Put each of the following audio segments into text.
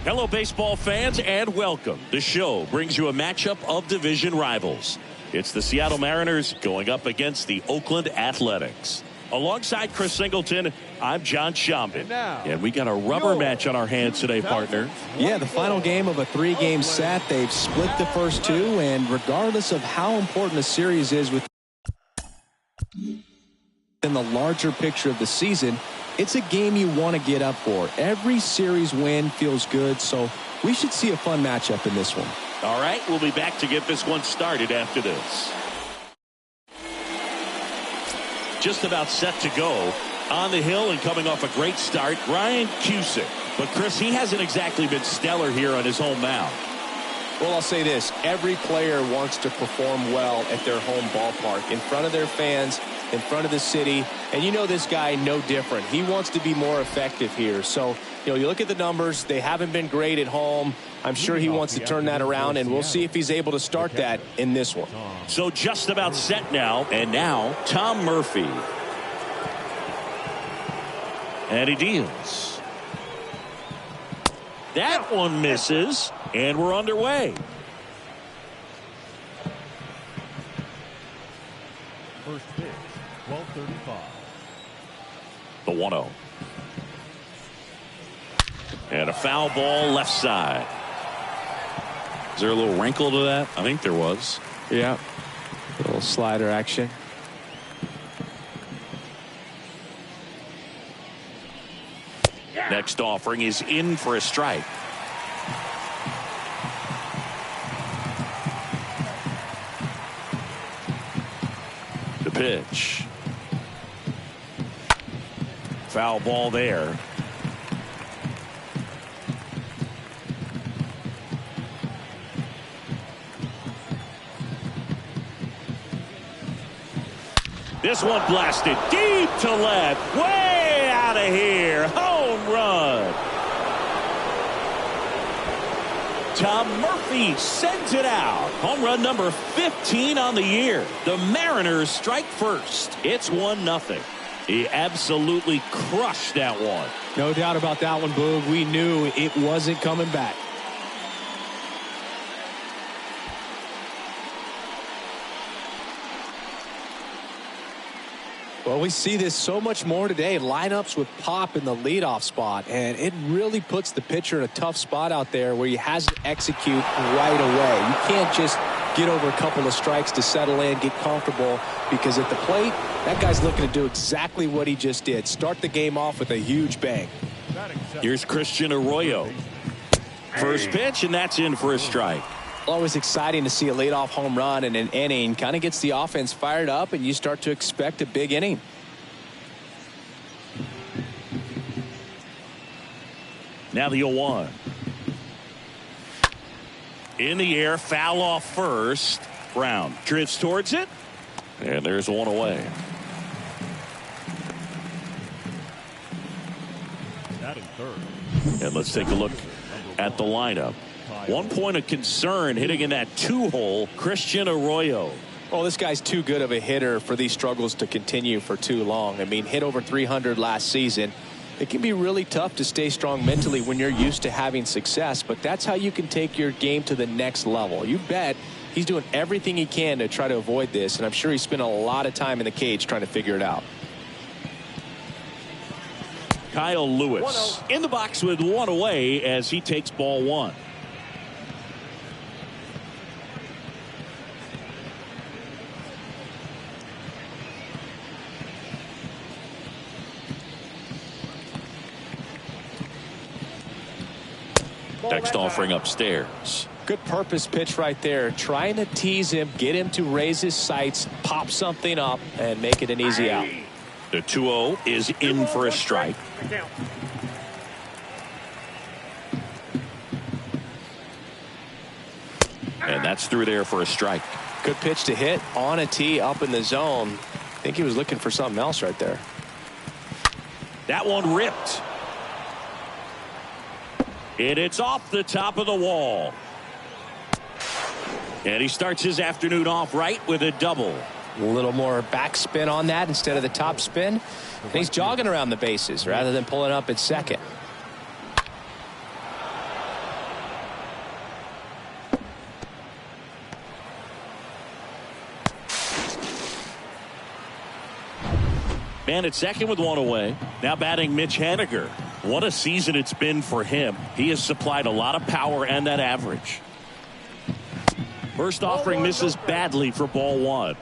Hello, baseball fans, and welcome. The show brings you a matchup of division rivals. It's the Seattle Mariners going up against the Oakland Athletics. Alongside Chris Singleton, I'm John Schaumburg. And we got a rubber match on our hands today, partner. Yeah, the final game of a three-game set. They've split the first two, and regardless of how important the series is within the larger picture of the season, it's a game you want to get up for. Every series win feels good, so we should see a fun matchup in this one. All right, we'll be back to get this one started after this. Just about set to go. On the hill and coming off a great start, Ryan Cusick. But, Chris, he hasn't exactly been stellar here on his home mound. Well, I'll say this. Every player wants to perform well at their home ballpark, in front of their fans, in front of the city. And you know this guy no different. He wants to be more effective here. So, you look at the numbers. They haven't been great at home. I'm sure he wants to turn that around, and we'll see if he's able to start that in this one. So just about set now. And now, Tom Murphy. And he deals. That one misses, and we're underway. First pitch, 12:35. The 1-0. And a foul ball left side. Is there a little wrinkle to that? I think there was. Yeah. A little slider action. Next offering is in for a strike. The pitch. Foul ball there. This one blasted deep to left, way out of here. Home run. Tom Murphy sends it out. Home run number 15 on the year. The Mariners strike first. It's 1-0. He absolutely crushed that one. No doubt about that one, Boog. We knew it wasn't coming back. Well, we see this so much more today. Lineups with pop in the leadoff spot, and it really puts the pitcher in a tough spot out there where he has to execute right away. You can't just get over a couple of strikes to settle in, get comfortable, because at the plate, that guy's looking to do exactly what he just did. Start the game off with a huge bang. Here's Christian Arroyo. First pitch, and that's in for a strike. Always exciting to see a leadoff home run in an inning. Kind of gets the offense fired up, and you start to expect a big inning. Now the 0-1. In the air, foul off first. Brown drifts towards it, and there's one away. Batting third. And let's take a look at the lineup. 1 point of concern hitting in that 2-hole, Christian Arroyo. Well, this guy's too good of a hitter for these struggles to continue for too long. I mean, hit over 300 last season. It can be really tough to stay strong mentally when you're used to having success, but that's how you can take your game to the next level. You bet he's doing everything he can to try to avoid this, and I'm sure he spent a lot of time in the cage trying to figure it out. Kyle Lewis in the box with one away as he takes ball one. Next offering upstairs. Good purpose pitch right there. Trying to tease him, get him to raise his sights, pop something up, and make it an easy out. The 2-0 is in for a strike. And that's through there for a strike. Good pitch to hit on a tee up in the zone. I think he was looking for something else right there. That one ripped. And it's off the top of the wall. And he starts his afternoon off right with a double. A little more backspin on that instead of the top spin. And he's jogging around the bases rather than pulling up at second. Man at second with one away. Now batting Mitch Haniger. What a season it's been for him. He has supplied a lot of power and that average. First offering misses badly for ball one.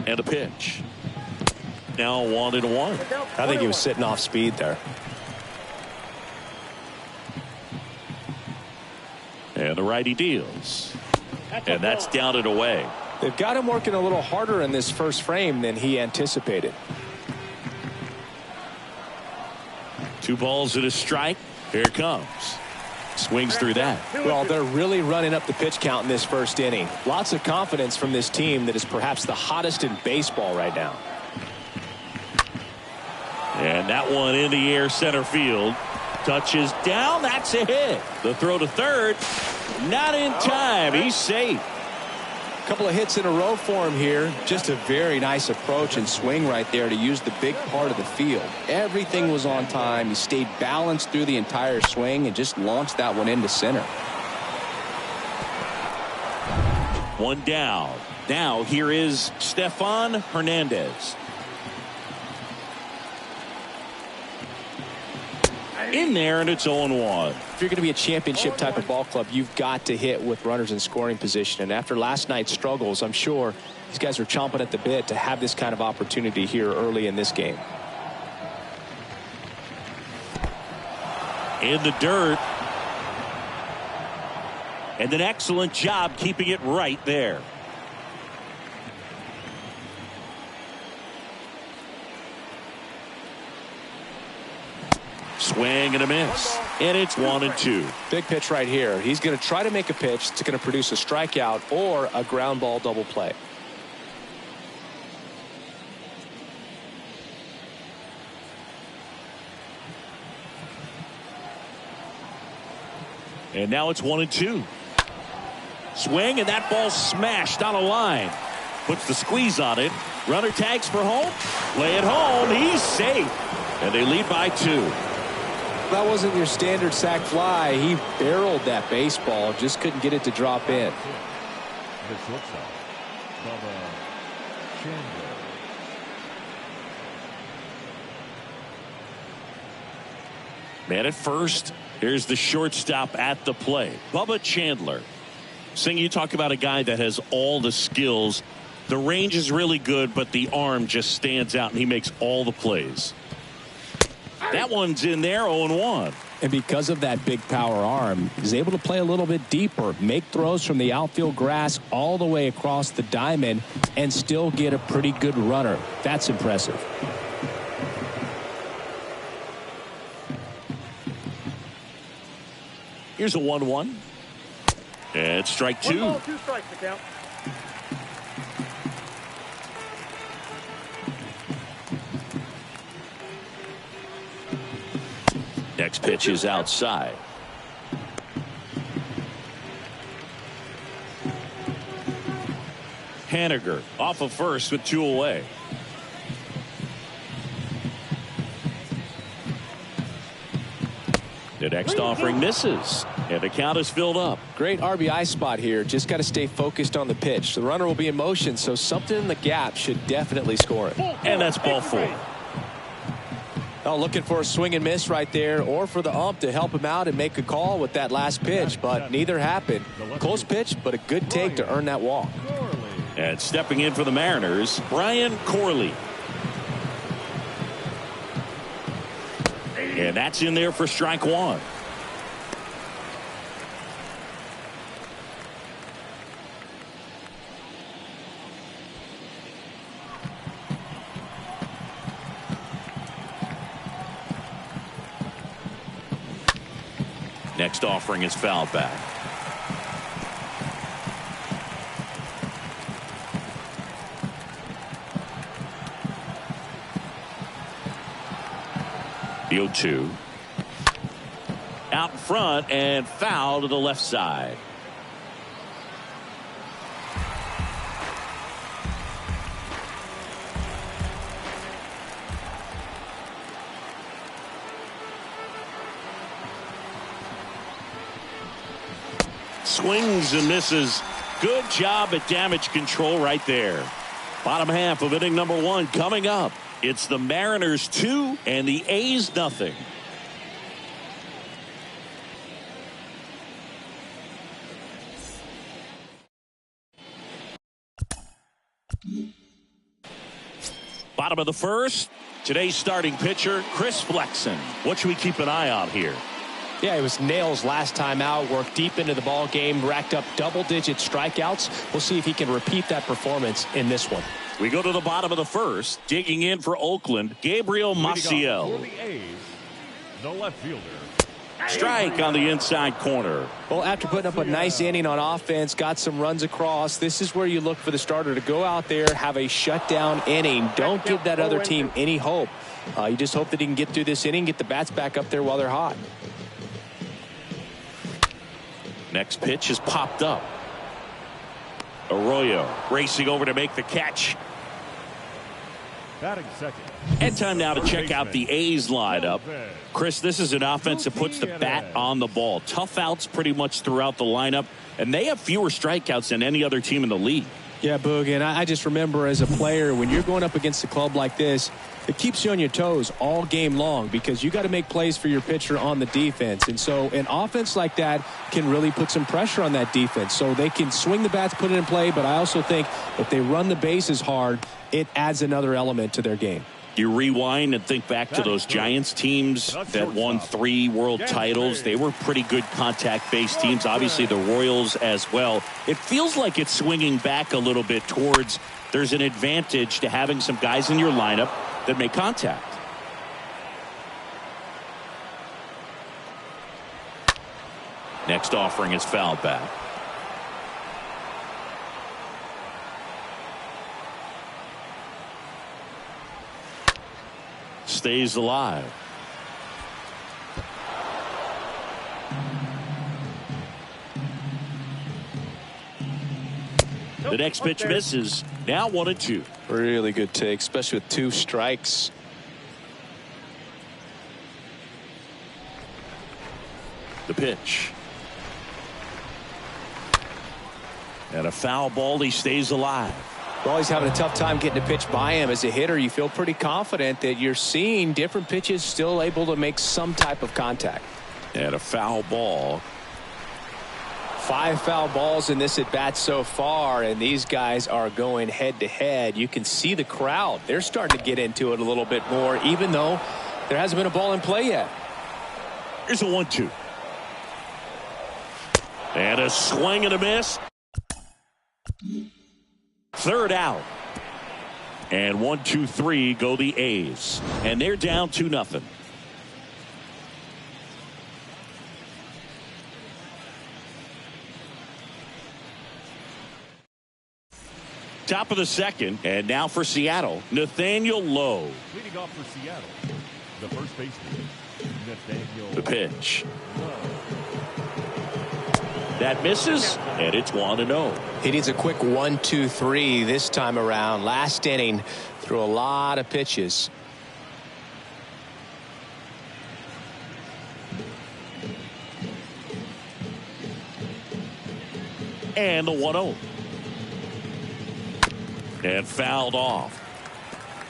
And a pitch. Now 1-1. I think he was sitting off speed there. And the righty deals. And that's down and away. They've got him working a little harder in this first frame than he anticipated. 2 balls and a strike. Here it comes. Swings through that. Well, they're really running up the pitch count in this first inning. Lots of confidence from this team that is perhaps the hottest in baseball right now. And that one in the air center field. Touches down. That's a hit. The throw to third. Not in time. He's safe. Couple of hits in a row for him here. Just a very nice approach and swing right there to use the big part of the field. Everything was on time. He stayed balanced through the entire swing and just launched that one into center. One down. Now here is Stefan Hernandez. In there, and it's 0-1. If you're going to be a championship type of ball club, you've got to hit with runners in scoring position. And after last night's struggles, I'm sure these guys are chomping at the bit to have this kind of opportunity here early in this game. In the dirt. And an excellent job keeping it right there. Swing and a miss. And it's 1-2. Big pitch right here. He's going to try to make a pitch that's going to produce a strikeout or a ground ball double play. And now it's 1-2. Swing, and that ball smashed on a line. Puts the squeeze on it. Runner tags for home. Play it home. He's safe. And they lead by 2. That wasn't your standard sac fly. He barreled that baseball, just couldn't get it to drop in. The shortstop, Bubba Chandler. Man at first. Here's the shortstop at the plate. Bubba Chandler. Sing, you talk about a guy that has all the skills. The range is really good, but the arm just stands out, and he makes all the plays. That one's in there, 0-1. And because of that big power arm, he's able to play a little bit deeper, make throws from the outfield grass all the way across the diamond, and still get a pretty good runner. That's impressive. Here's a 1-1. And strike 2. 1 ball, 2 strikes to count. Next pitch is outside. Haniger off of first with 2 away. The next offering misses, and the count is filled up. Great RBI spot here. Just got to stay focused on the pitch. The runner will be in motion, so something in the gap should definitely score it. And that's ball 4. Oh, looking for a swing and miss right there, or for the ump to help him out and make a call with that last pitch, but neither happened. Close pitch, but a good take to earn that walk. And stepping in for the Mariners, Brian Corley. And that's in there for strike 1. Next offering is fouled back. The 0-2. Out in front and foul to the left side. Swings and misses. Good job at damage control right there. Bottom half of inning number 1 coming up. It's the Mariners 2 and the A's nothing. Bottom of the first. Today's starting pitcher, Chris Flexen. What should we keep an eye on here? Yeah, it was nails last time out. Worked deep into the ball game. Racked up double-digit strikeouts. We'll see if he can repeat that performance in this one. We go to the bottom of the first. Digging in for Oakland, Gabriel Maciel. For the A's, the left fielder. Strike on the inside corner. Well, after putting up a nice inning on offense, got some runs across, this is where you look for the starter to go out there, have a shutdown inning. Don't give that other team any hope. You just hope that he can get through this inning, get the bats back up there while they're hot. Next pitch is popped up. Arroyo racing over to make the catch. Batting second. And time now to check out the A's lineup. Chris, this is an offense that puts the bat on the ball. Tough outs pretty much throughout the lineup, and they have fewer strikeouts than any other team in the league. Yeah, Boog, and I just remember as a player, when you're going up against a club like this, it keeps you on your toes all game long because you got to make plays for your pitcher on the defense. And so an offense like that can really put some pressure on that defense. So they can swing the bats, put it in play, but I also think if they run the bases hard, it adds another element to their game. You rewind and think back to those Giants teams that won 3 world titles. They were pretty good contact-based teams. Obviously, the Royals as well. It feels like it's swinging back a little bit towards there's an advantage to having some guys in your lineup that make contact. Next offering is fouled back. Stays alive. The next pitch misses. Now 1-2. Really good take, especially with 2 strikes. The pitch. And a foul ball. He stays alive. Well, he's having a tough time getting a pitch by him. As a hitter, you feel pretty confident that you're seeing different pitches still able to make some type of contact. And a foul ball. 5 foul balls in this at bat so far, and these guys are going head to head. You can see the crowd. They're starting to get into it a little bit more, even though there hasn't been a ball in play yet. Here's a 1-2. And a swing and a miss. Third out. And 1-2-3 go the A's. And they're down 2-0. Top of the second, and now for Seattle, Nathaniel Lowe. Leading off for Seattle, the first baseman, Nathaniel. The pitch. That misses, and it's 1-0. He needs a quick 1-2-3 this time around. Last inning, threw a lot of pitches. And the 1-0. And fouled off.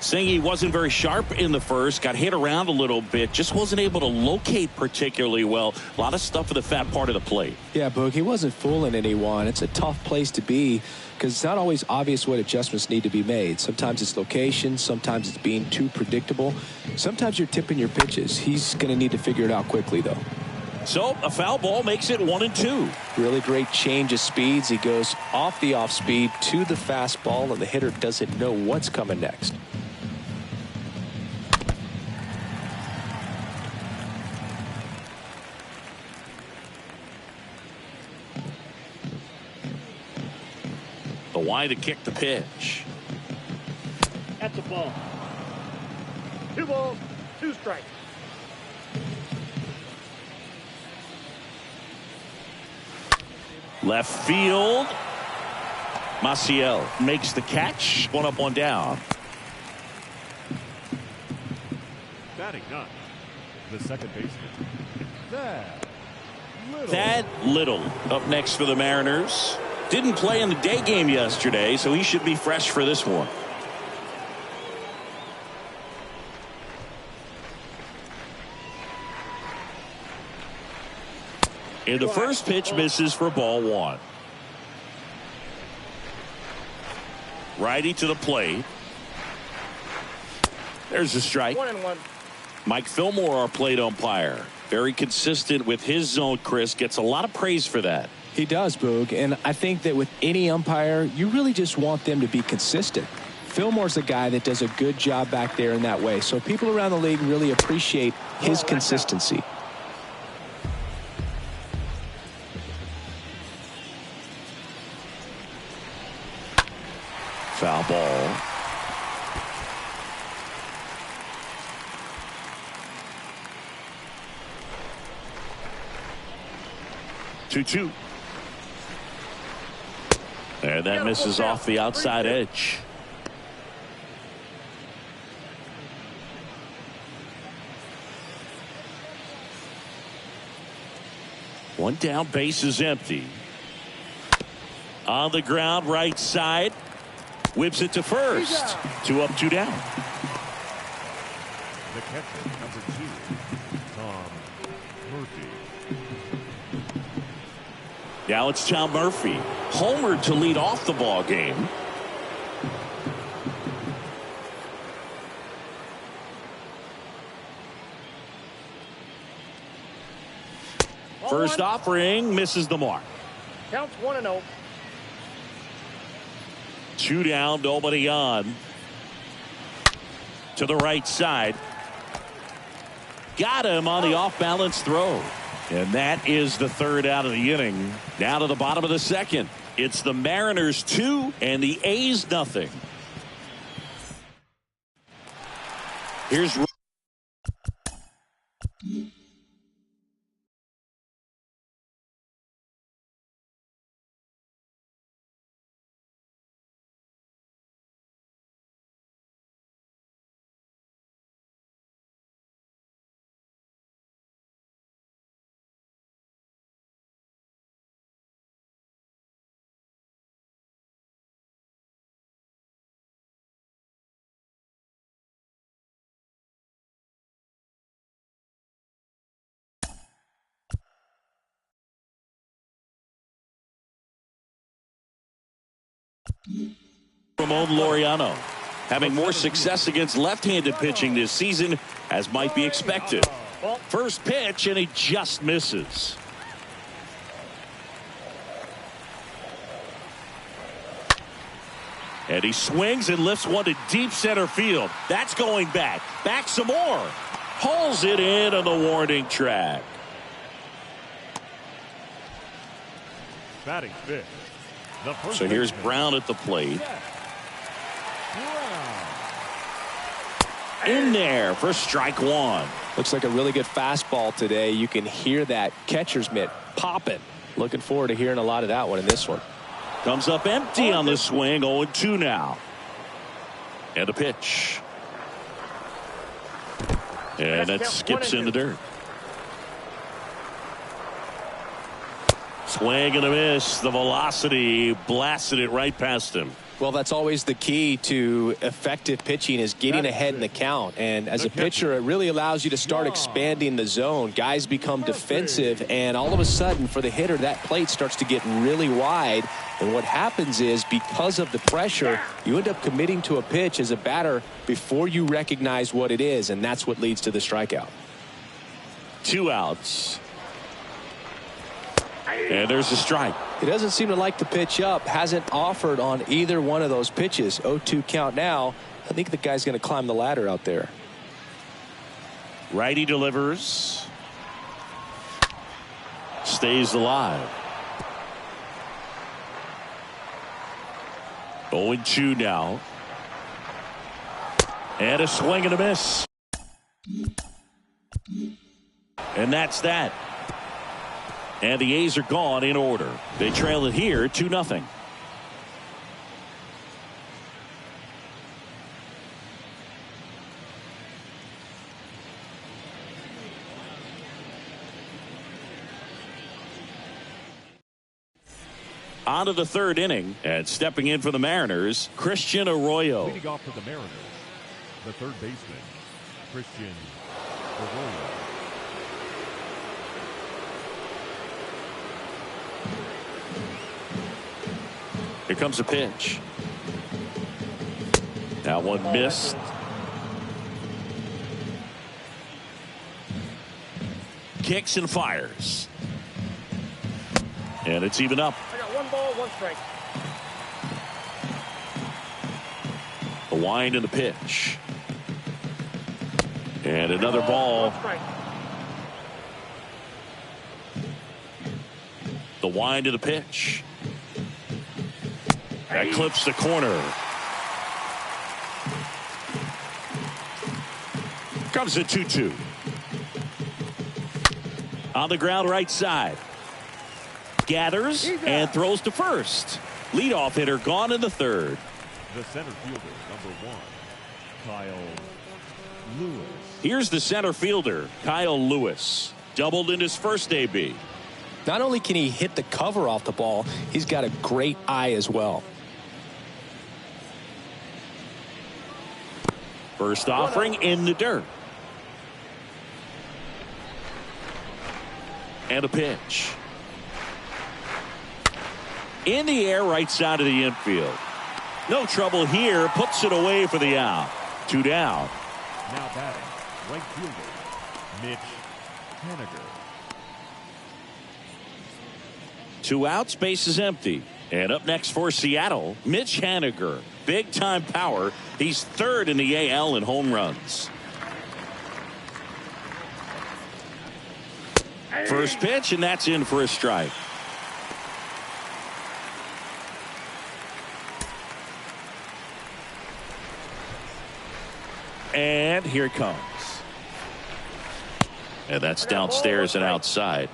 Singy wasn't very sharp in the first, got hit around a little bit, just wasn't able to locate particularly well. A lot of stuff for the fat part of the plate. Yeah, Boog, he wasn't fooling anyone. It's a tough place to be because it's not always obvious what adjustments need to be made. Sometimes it's location, sometimes it's being too predictable. Sometimes you're tipping your pitches. He's going to need to figure it out quickly, though. So a foul ball makes it 1-2. Really great change of speeds. He goes off the off speed to the fastball, and the hitter doesn't know what's coming next. The wide to kick the pitch. That's a ball. 2 balls, 2 strikes. Left field. Maciel makes the catch. 1 up, 1 down. Batting 9, the second baseman, Thad Thad Little up next for the Mariners. Didn't play in the day game yesterday, so he should be fresh for this one. And the first pitch misses for ball one. Righty to the plate. There's a strike. 1-1. Mike Fillmore, our plate umpire. Very consistent with his zone, Chris. Gets a lot of praise for that. He does, Boog. And I think that with any umpire, you really just want them to be consistent. Fillmore's a guy that does a good job back there in that way. So people around the league really appreciate his consistency. Foul ball. Two. And that misses off the outside edge. One down, base is empty. On the ground, right side. Whips it to first. 2 up, 2 down. The catcher, number 2, Tom Murphy. Now it's Tom Murphy. Homered to lead off the ball game. First offering misses the mark. Counts 1-0. 2 down, nobody on. To the right side. Got him on the off-balance throw. And that is the third out of the inning. Now to the bottom of the second. It's the Mariners 2 and the A's nothing. Here's Ramon Laureano having more success against left-handed pitching this season, as might be expected. First pitch, and he just misses. And he swings and lifts one to deep center field. That's going back. Back some more. Hauls it in on the warning track. Batting fifth. So here's Brown at the plate. In there for strike one. Looks like a really good fastball today. You can hear that catcher's mitt popping. Looking forward to hearing a lot of that one in this one. Comes up empty on the swing. 0-2 now. And a pitch. And that skips in the dirt. Swing and a miss. The velocity blasted it right past him. Well, that's always the key to effective pitching, is getting ahead in the count. And as a pitcher, it really allows you to start expanding the zone. Guys become defensive, and all of a sudden, for the hitter, that plate starts to get really wide. And what happens is, because of the pressure, you end up committing to a pitch as a batter before you recognize what it is, and that's what leads to the strikeout. 2 outs. And there's a strike. He doesn't seem to like the pitch up. Hasn't offered on either one of those pitches. 0-2 count now. I think the guy's going to climb the ladder out there. Righty delivers. Stays alive. 0-2 now. And a swing and a miss. And that's that. And the A's are gone in order. They trail it here 2-0. On to the third inning, and stepping in for the Mariners, Christian Arroyo. Leading off for the Mariners, the third baseman, Christian Arroyo. Here comes a pitch. That one missed. Kicks and fires. And it's even up. I got 1 ball, 1 strike. The wind and the pitch. And another ball. 1 strike. The wind and the pitch. That clips the corner. Comes the 2-2. On the ground right side. Gathers and throws to first. Leadoff hitter gone in the third. The center fielder, number 1, Kyle Lewis. Here's the center fielder, Kyle Lewis. Doubled in his first AB. Not only can he hit the cover off the ball, he's got a great eye as well. First offering in the dirt. And a pitch. In the air, right side of the infield. No trouble here. Puts it away for the out. 2 down. Now batting, right fielder, Mitch Haniger. 2 outs, base is empty. And up next for Seattle, Mitch Haniger. Big time power. He's third in the AL in home runs. First pitch, and that's in for a strike. And here it comes. And that's downstairs and outside.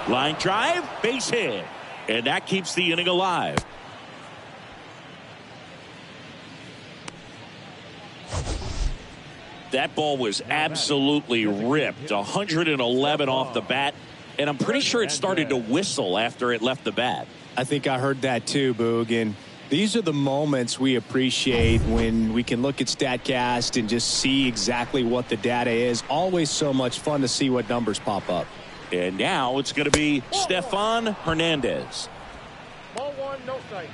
Line drive, base hit. And that keeps the inning alive. That ball was absolutely ripped. 111 off the bat. And I'm pretty sure it started to whistle after it left the bat. I think I heard that too, Boog. And these are the moments we appreciate when we can look at StatCast and just see exactly what the data is. Always so much fun to see what numbers pop up. And now it's going to be Stefan Hernandez. Ball 1, no strike.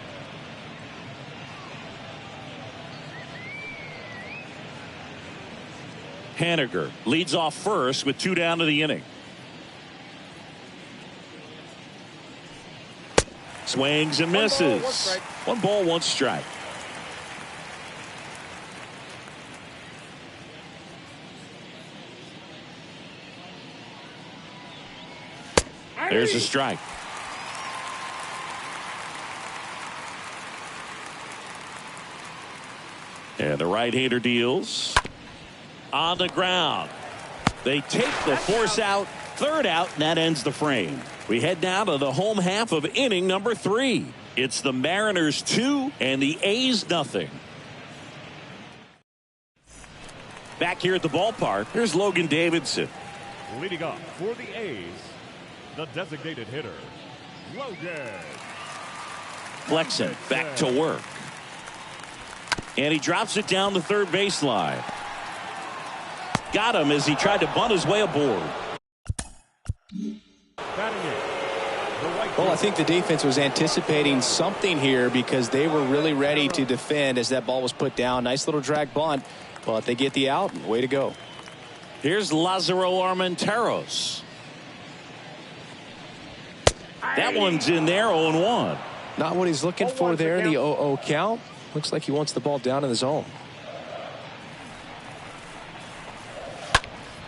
Haniger leads off first with 2 down to the inning. Swings and misses. 1 ball, 1 strike. There's a strike. And the right-hander deals. On the ground. They take the force out. 3rd out, and that ends the frame. We head now to the home half of inning number 3. It's the Mariners 2 and the A's nothing. Back here at the ballpark, here's Logan Davidson. Leading up for the A's, the designated hitter, Logan. Flexen back to work. And he drops it down the third baseline. Got him as he tried to bunt his way aboard. Well, I think the defense was anticipating something here because they were really ready to defend as that ball was put down. Nice little drag bunt, but they get the out. Way to go. Here's Lazaro Armenteros. That one's in there, 0-1. Not what he's looking for there in the 0-0 count. Looks like he wants the ball down in the zone.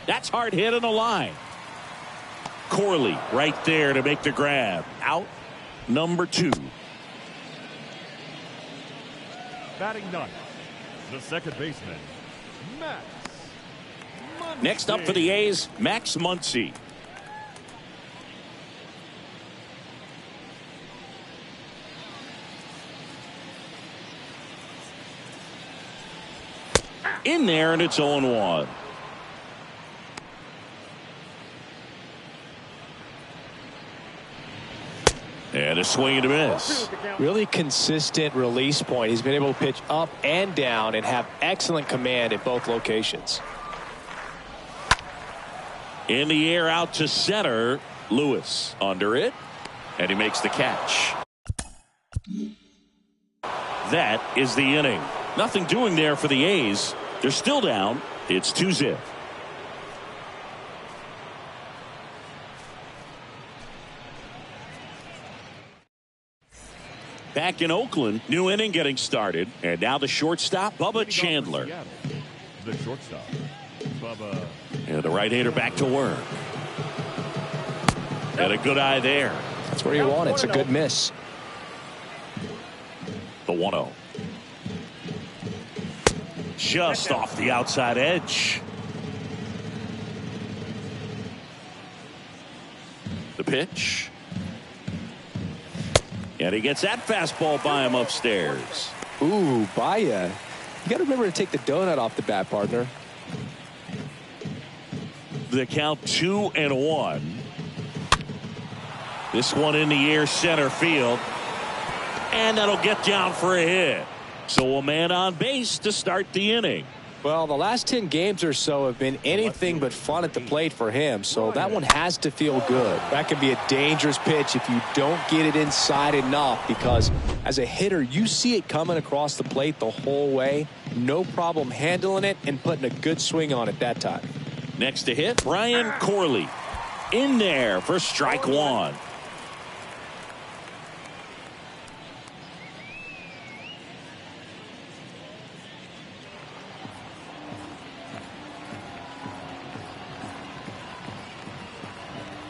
That's hard hit on the line. Corley right there to make the grab. Out number 2. Batting ninth, the second baseman, Max Muncy. Next up for the A's, Max Muncy. In there, and it's 0-1. And a swing and a miss. Really consistent release point. He's been able to pitch up and down and have excellent command at both locations. In the air out to center. Lewis under it. And he makes the catch. That is the inning. Nothing doing there for the A's. They're still down. It's 2-0. Back in Oakland, new inning getting started. And now the shortstop, Bubba Chandler. The shortstop, Bubba. And the right-hander back to work. And a good eye there. That's where you want it. It's a good miss. The 1-0. Just off the outside edge. The pitch. And he gets that fastball by him upstairs. Ooh, Baya. You got to remember to take the donut off the bat, partner. The count 2-1. This one in the air center field. And that'll get down for a hit. So a man on base to start the inning. Well, the last 10 games or so have been anything but fun at the plate for him, so that one has to feel good. That can be a dangerous pitch if you don't get it inside enough, because as a hitter, you see it coming across the plate the whole way. No problem handling it and putting a good swing on it that time. Next to hit, Brian Corley. In there for strike one.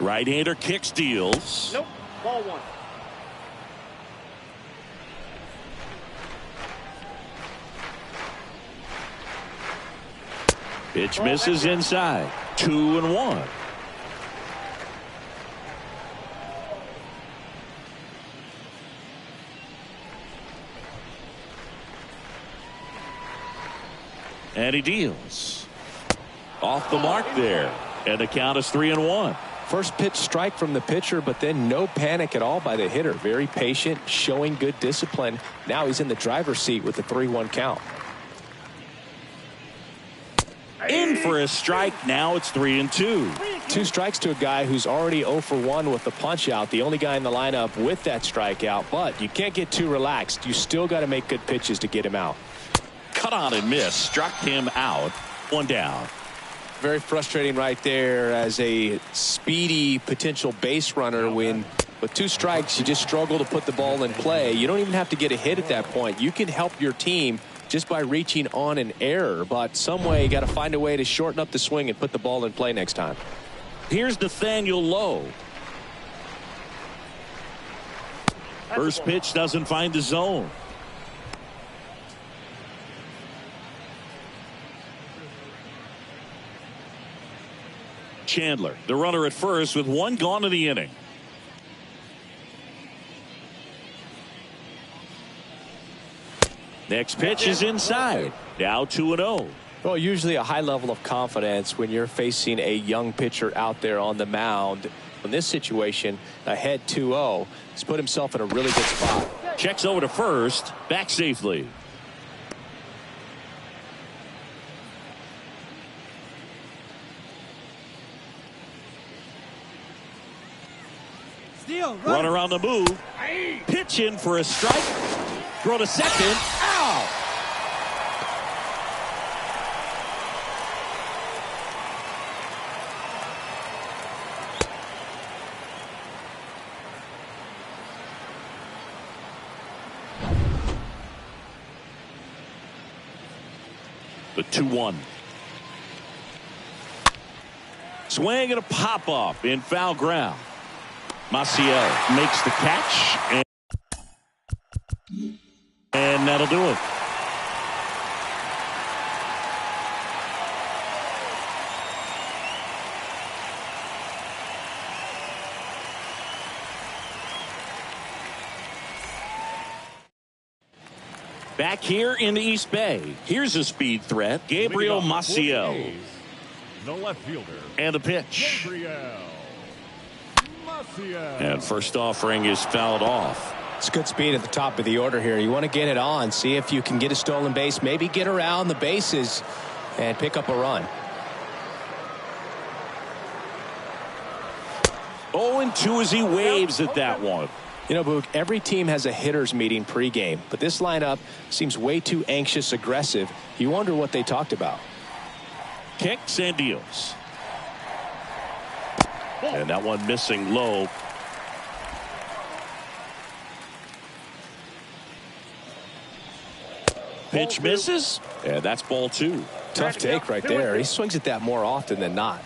Right-hander kicks, deals. Nope. Ball one. Pitch misses inside. 2-1. And he deals. Off the mark there. And the count is 3-1. First pitch strike from the pitcher, but then no panic at all by the hitter. Very patient, showing good discipline. Now he's in the driver's seat with the 3-1 count. In for a strike. Now it's 3-2. 2 strikes to a guy who's already 0 for 1 with the punch out. The only guy in the lineup with that strikeout. But you can't get too relaxed. You still got to make good pitches to get him out. Cut on and miss. Struck him out. 1 down. Very frustrating right there as a speedy potential base runner when with 2 strikes you just struggle to put the ball in play. You don't even have to get a hit at that point. You can help your team just by reaching on an error, but some way you got to find a way to shorten up the swing and put the ball in play next time. Here's Nathaniel Lowe. First pitch doesn't find the zone. Chandler, the runner at first with 1 gone in the inning. Next pitch is inside. Now 2-0. Well, usually a high level of confidence when you're facing a young pitcher out there on the mound. In this situation, ahead 2-0, he's put himself in a really good spot. Checks over to first, back safely. Runner on the move. Pitch in for a strike. Throw to second. Ow! The 2-1. Swing and a pop up in foul ground. Maciel makes the catch, and that'll do it. Back here in the East Bay, here's a speed threat, Gabriel Maciel. The left fielder. And the pitch. Gabriel Maciel. Garcia. And first offering is fouled off. It's good speed at the top of the order here. You want to get it on, see if you can get a stolen base, maybe get around the bases and pick up a run. 0-2 as he waves at that one. You know, Boog, every team has a hitters meeting pregame, but this lineup seems way too anxious, aggressive. You wonder what they talked about. Kicks and deals. And that one missing low. Pitch misses, and that's ball 2. Tough take right there. He swings at that more often than not.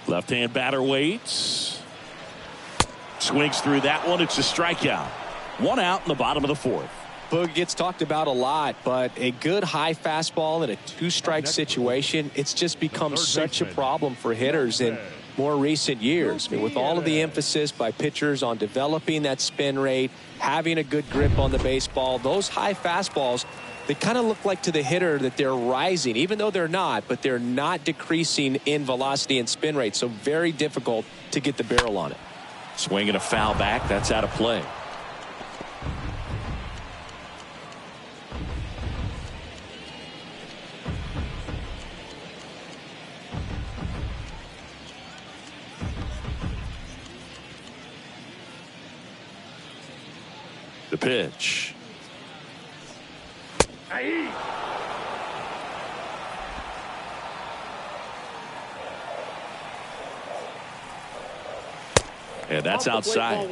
Left-hand batter waits. Swings through that one. It's a strikeout. 1 out in the bottom of the 4th. Boog gets talked about a lot, but a good high fastball in a 2-strike situation, it's just become such a problem for hitters in more recent years. I mean, with all of the emphasis by pitchers on developing that spin rate, having a good grip on the baseball, those high fastballs, they kind of look like to the hitter that they're rising, even though they're not, but they're not decreasing in velocity and spin rate. So very difficult to get the barrel on it. Swinging a foul back. That's out of play. The pitch. And that's outside.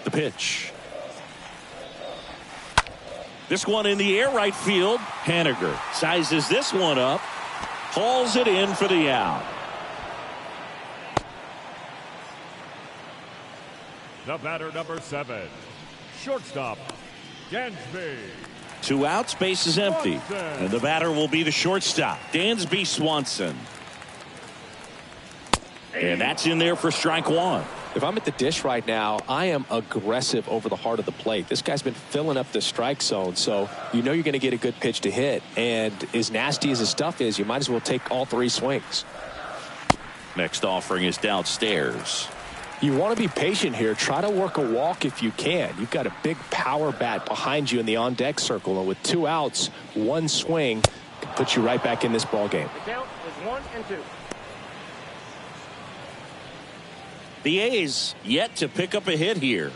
The pitch. This one in the air right field. Haniger sizes this one up. Hauls it in for the out. The batter, number 7, shortstop, Dansby. 2 outs, base is empty. And the batter will be the shortstop, Dansby Swanson. And that's in there for strike 1. If I'm at the dish right now, I am aggressive over the heart of the plate. This guy's been filling up the strike zone, so you know you're going to get a good pitch to hit. And as nasty as his stuff is, you might as well take all 3 swings. Next offering is downstairs. You want to be patient here. Try to work a walk if you can. You've got a big power bat behind you in the on-deck circle, and with 2 outs, 1 swing can put you right back in this ball game. The count is 1-2. The A's yet to pick up a hit here.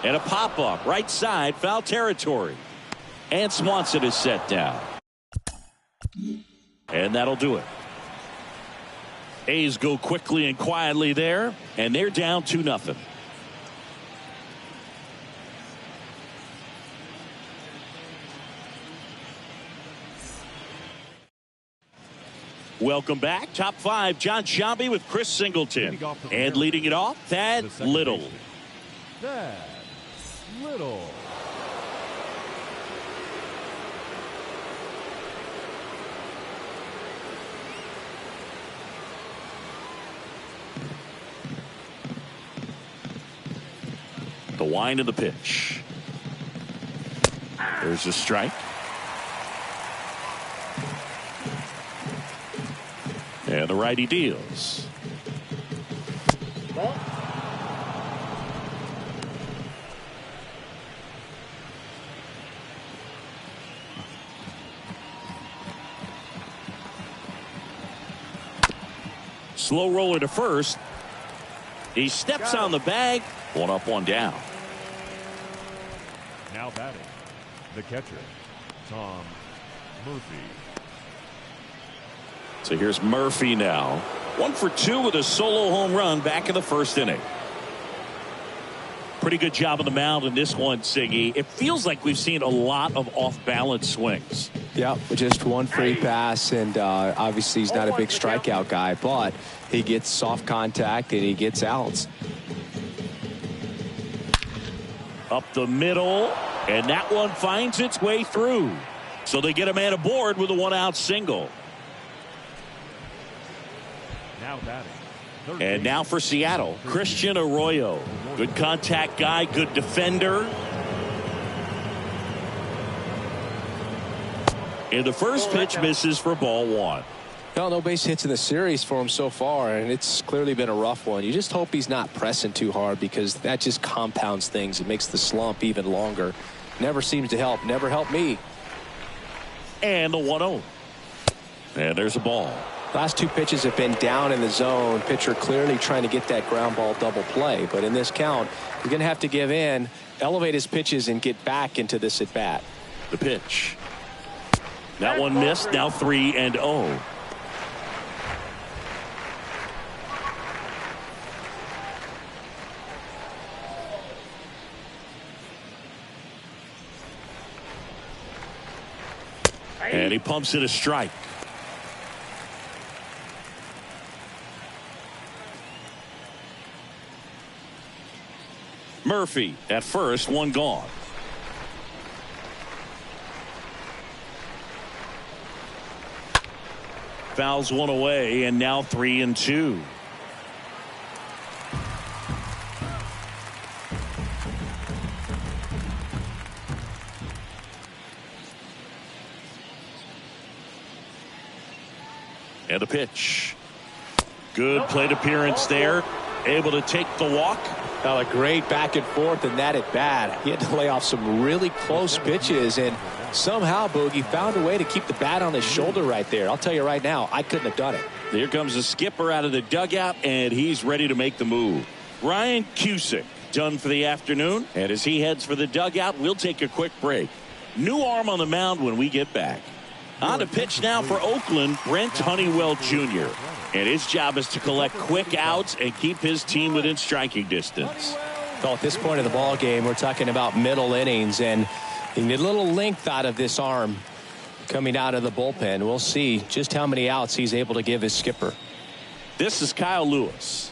And a pop-up right side, foul territory. And Swanson is set down. And that'll do it. A's go quickly and quietly there, and they're down 2-0. Welcome back. Top 5, John Sciambi with Chris Singleton. And leading it off, Thad Little. Thad Little. The wind of the pitch. There's a strike. And the righty deals. Ball. Slow roller to first. He steps on the bag. 1 up, 1 down. Now batting, the catcher, Tom Murphy. So here's Murphy now. 1 for 2 with a solo home run back in the 1st inning. Pretty good job on the mound in this one, Siggy. It feels like we've seen a lot of off-balance swings. Yeah, just 1 free pass, and obviously he's not a big strikeout guy, but he gets soft contact and he gets outs. Up the middle, and that one finds its way through. So they get a man aboard with a 1-out single. Now batting. And now for Seattle, Christian Arroyo. Good contact guy, good defender. And the first pitch misses for ball 1. Well, no base hits in the series for him so far, and it's clearly been a rough one. You just hope he's not pressing too hard, because that just compounds things. It makes the slump even longer. Never seems to help. Never helped me. And the 1-0. And there's a ball. Last 2 pitches have been down in the zone. Pitcher clearly trying to get that ground ball double play. But in this count, he's going to have to give in, elevate his pitches, and get back into this at bat. The pitch. That one missed. Now 3-0. And he pumps it a strike. Murphy at first, one gone. Fouls one away, and now 3-2. And the pitch. Good plate appearance there. Able to take the walk. A great back and forth in that at bat. He had to lay off some really close pitches, and somehow Boogie found a way to keep the bat on his shoulder right there. I'll tell you right now, I couldn't have done it. Here comes the skipper out of the dugout, and he's ready to make the move. Ryan Cusick done for the afternoon, and as he heads for the dugout, we'll take a quick break. New arm on the mound when we get back. On the pitch now for Oakland, Brent Honeywell Jr. And his job is to collect quick outs and keep his team within striking distance. Well, at this point of the ball game, we're talking about middle innings, and you need a little length out of this arm coming out of the bullpen. We'll see just how many outs he's able to give his skipper. This is Kyle Lewis.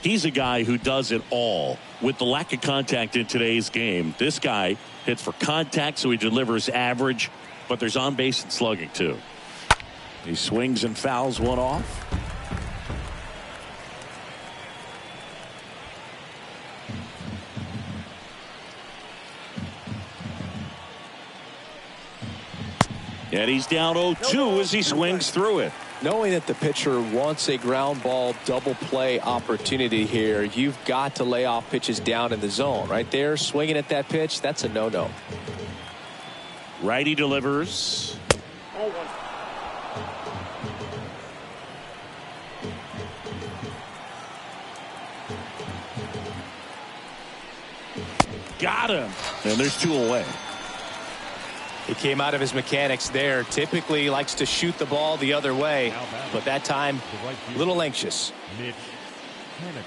He's a guy who does it all. With the lack of contact in today's game, this guy hits for contact, so he delivers average, but there's on base and slugging too. He swings and fouls one off. And he's down 0-2 as he swings through it. Knowing that the pitcher wants a ground ball double play opportunity here, you've got to lay off pitches down in the zone. Right there, swinging at that pitch, that's a no-no. Righty delivers. Got him. And there's 2 away. He came out of his mechanics there. Typically likes to shoot the ball the other way, but that time a little anxious. Mitch Haniger.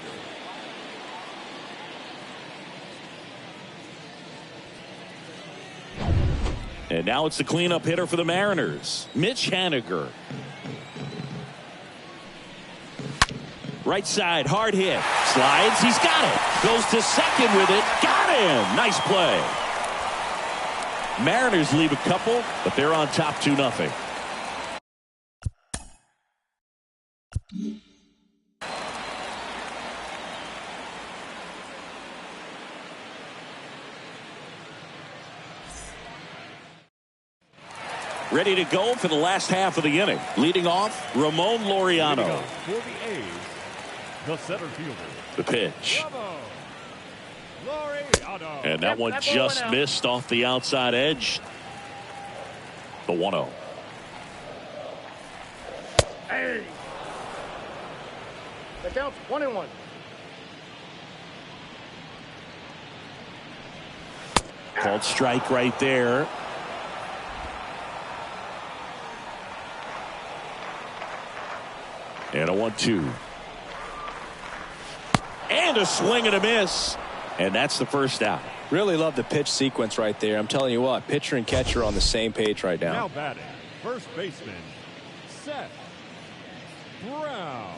And now it's the cleanup hitter for the Mariners, Mitch Haniger. Right side, hard hit. Slides, he's got it. Goes to second with it. Got him. Nice play. Mariners leave a couple, but they're on top 2-0. Ready to go for the last half of the inning. Leading off, Ramon Laureano. For the A's, the center fielder. The pitch. Laureano. And that one just missed off the outside edge. The 1-0. Hey. The count's 1-1. Called strike right there. And a 1-2. And a swing and a miss. And that's the first out. Really love the pitch sequence right there. I'm telling you what, pitcher and catcher are on the same page right now. Now batting, first baseman, Seth Brown.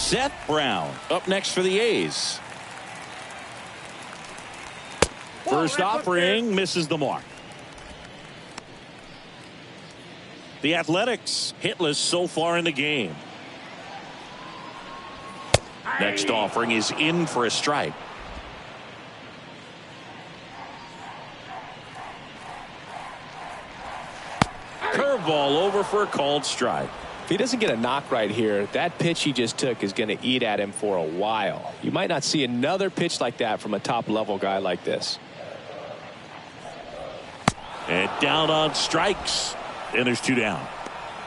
Seth Brown up next for the A's. First offering misses the mark. The Athletics hitless so far in the game. Next offering is in for a strike. Curveball over for a called strike. If he doesn't get a knock right here, that pitch he just took is going to eat at him for a while. You might not see another pitch like that from a top-level guy like this. And down on strikes. And there's 2 down.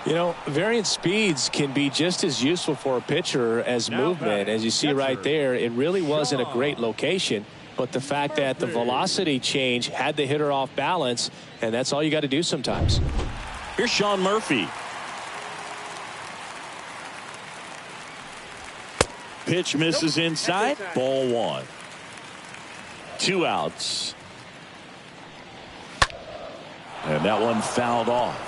You know, variant speeds can be just as useful for a pitcher as movement. As you see right there, it really wasn't a great location. But the fact that the velocity change had the hitter off balance, and that's all you got to do sometimes. Here's Sean Murphy. Pitch misses inside. Ball 1. 2 outs. And that one fouled off.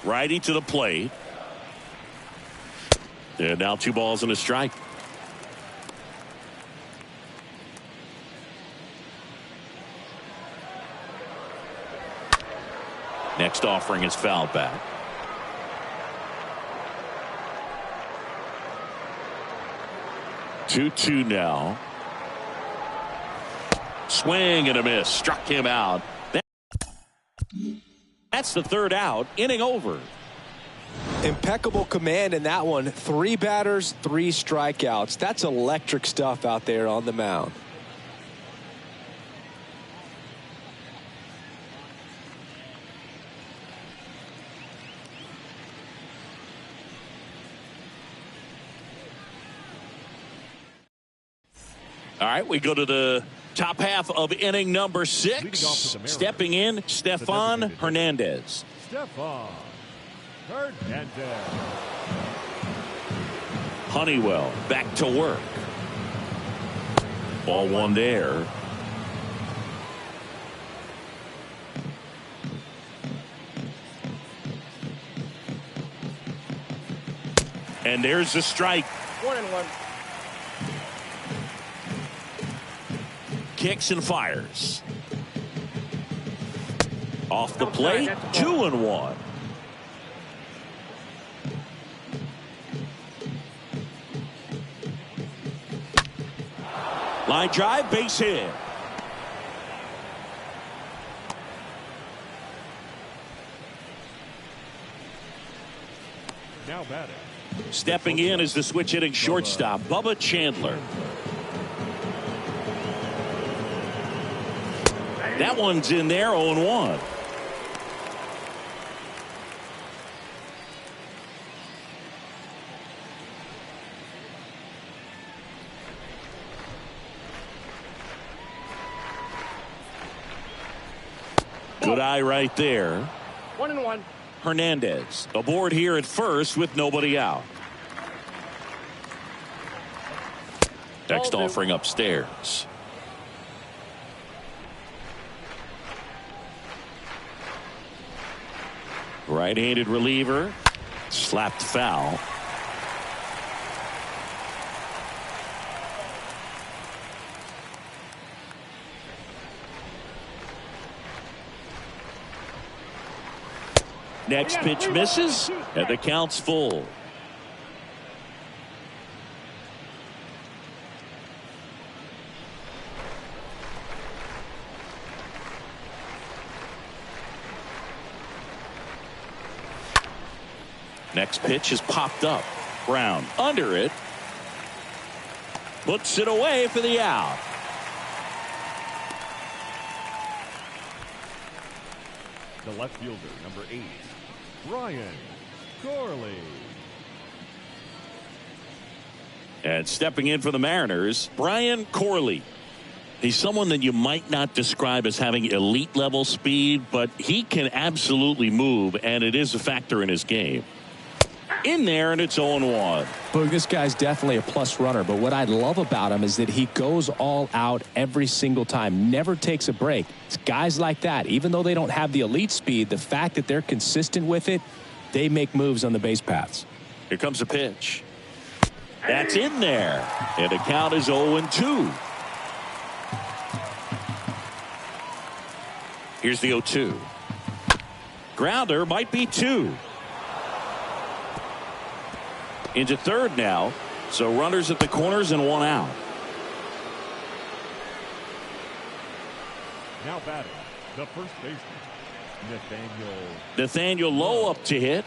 Righty to the plate. And now 2 balls and a strike. Next offering is fouled back. Two now. Swing and a miss. Struck him out. That's the 3rd out. Inning over. Impeccable command in that one. 3 batters, 3 strikeouts. That's electric stuff out there on the mound. All right, we go to the top half of inning number 6. Stepping in, Stefan Hernandez. Stefan Hernandez. Honeywell back to work. Ball 1 there. And there's the strike. 1-1. Kicks and fires. Off the plate, 2-1. Line drive, base hit. Now batting. Stepping in is the switch hitting shortstop, Bubba Chandler. That one's in there, 0-1. Good eye right there. 1-1. Hernandez aboard here at first with nobody out. Next offering upstairs. Right-handed reliever. Slapped foul. Next pitch misses, and the count's full. Next pitch is popped up. Brown under it. Puts it away for the out. The left fielder, number 8, Brian Corley. And stepping in for the Mariners, Brian Corley. He's someone that you might not describe as having elite level speed, but he can absolutely move, and it is a factor in his game. In there, and it's 0-1. Boog, this guy's definitely a plus runner, but what I love about him is that he goes all out every single time, never takes a break. It's guys like that, even though they don't have the elite speed, the fact that they're consistent with it, they make moves on the base paths. Here comes the pitch. That's in there, and the count is 0-2. Here's the 0-2. Grounder, might be 2. Into third now, so runners at the corners and 1 out. Now batting, the first baseman, Nathaniel Lowe up to hit.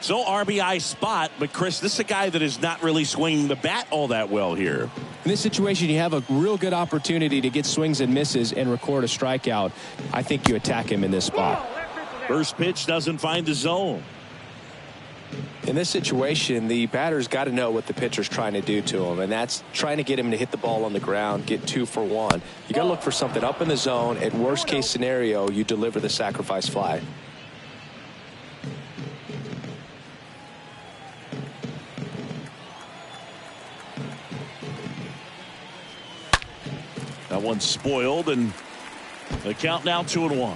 So RBI spot, but Chris, this is a guy that is not really swinging the bat all that well here. In this situation, you have a real good opportunity to get swings and misses and record a strikeout. I think you attack him in this spot. First pitch doesn't find the zone. In this situation, the batter's got to know what the pitcher's trying to do to him, and that's trying to get him to hit the ball on the ground, get 2 for 1. You got to look for something up in the zone. At worst case scenario, you deliver the sacrifice fly. That one's spoiled, and the count now 2-1.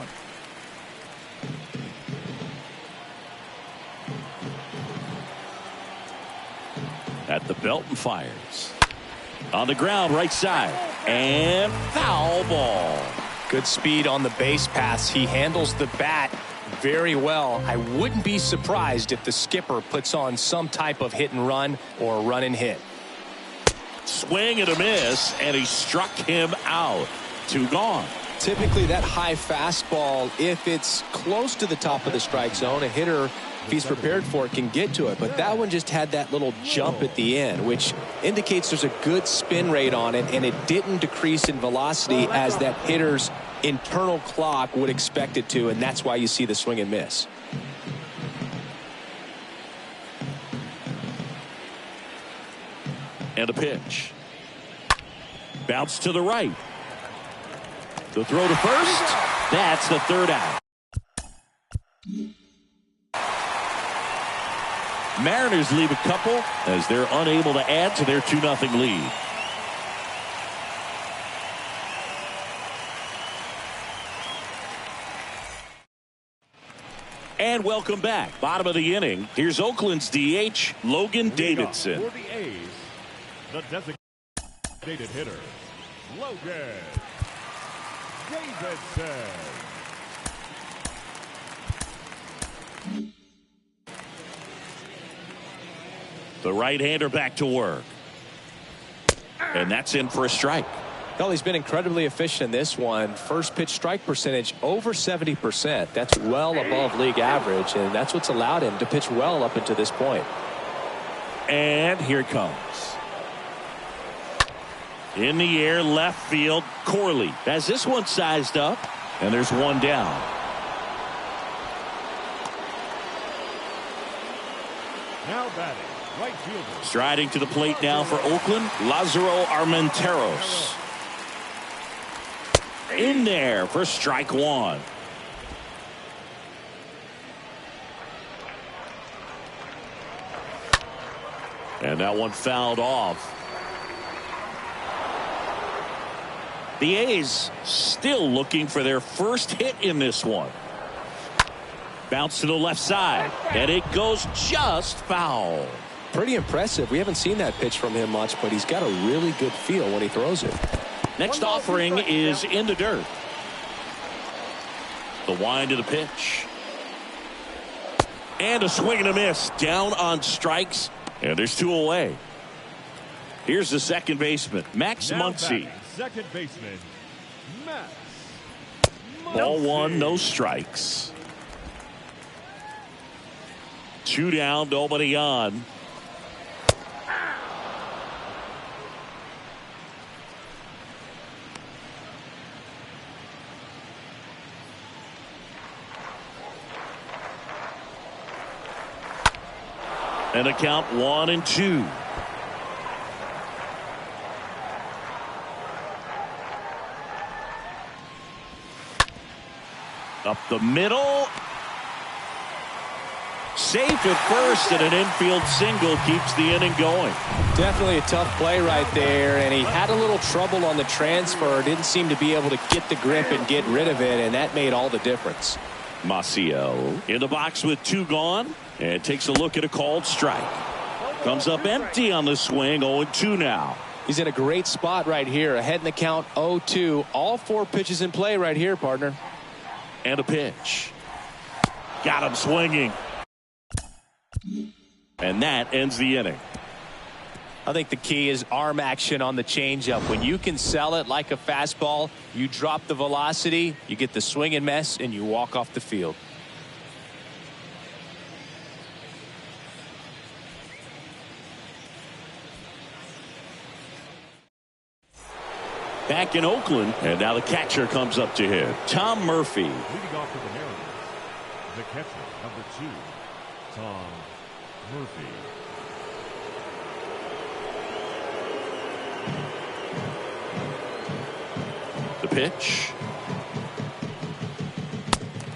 At the belt and fires. On the ground, right side. And foul ball. Good speed on the base pass. He handles the bat very well. I wouldn't be surprised if the skipper puts on some type of hit and run or run and hit. Swing and a miss, and he struck him out. 2 gone. Typically that high fastball, if it's close to the top of the strike zone, a hitter, if he's prepared for it, can get to it. But that one just had that little jump at the end, which indicates there's a good spin rate on it, and it didn't decrease in velocity as that hitter's internal clock would expect it to, and that's why you see the swing and miss. And a pitch. Bounce to the right. The throw to first. That's the 3rd out. Mariners leave a couple as they're unable to add to their 2-0 lead. And welcome back. Bottom of the inning. Here's Oakland's DH, Logan Davidson. For the A's, the designated hitter, Logan Davidson. The right-hander back to work. And that's in for a strike. Well, he's been incredibly efficient in this one. First pitch strike percentage over 70%. That's well above league average, and that's what's allowed him to pitch well up until this point. And here it comes. In the air, left field, Corley has this one sized up, and there's 1 down. Now batting, right fielder. Striding to the plate now for Oakland, Lázaro Armenteros. In there for strike 1. And that one fouled off. The A's still looking for their first hit in this one. Bounce to the left side, and it goes just foul. Pretty impressive. We haven't seen that pitch from him much, but he's got a really good feel when he throws it. Next offering is in the dirt. The wind to the pitch. And a swing and a miss. Down on strikes. And there's 2 away. Here's the second baseman, Max Muncy. Second baseman, Max Ball Muncy. 1, no strikes. 2 down, nobody on. And a count 1-2. Up the middle. safe at first, and an infield single keeps the inning going. Definitely a tough play right there, and he had a little trouble on the transfer. Didn't seem to be able to get the grip and get rid of it, and that made all the difference. Maciel in the box with 2 gone, and takes a look at a called strike. Comes up empty on the swing, 0-2 now. He's in a great spot right here, ahead in the count, 0-2. All 4 pitches in play right here, partner. And a pitch. Got him swinging. And that ends the inning. I think the key is arm action on the changeup. When you can sell it like a fastball, you drop the velocity, you get the swing and miss, and you walk off the field. Back in Oakland, and now the catcher comes up to hit. Tom Murphy. Leading off for the Mariners, the catcher, number 2, Tom Murphy. The pitch.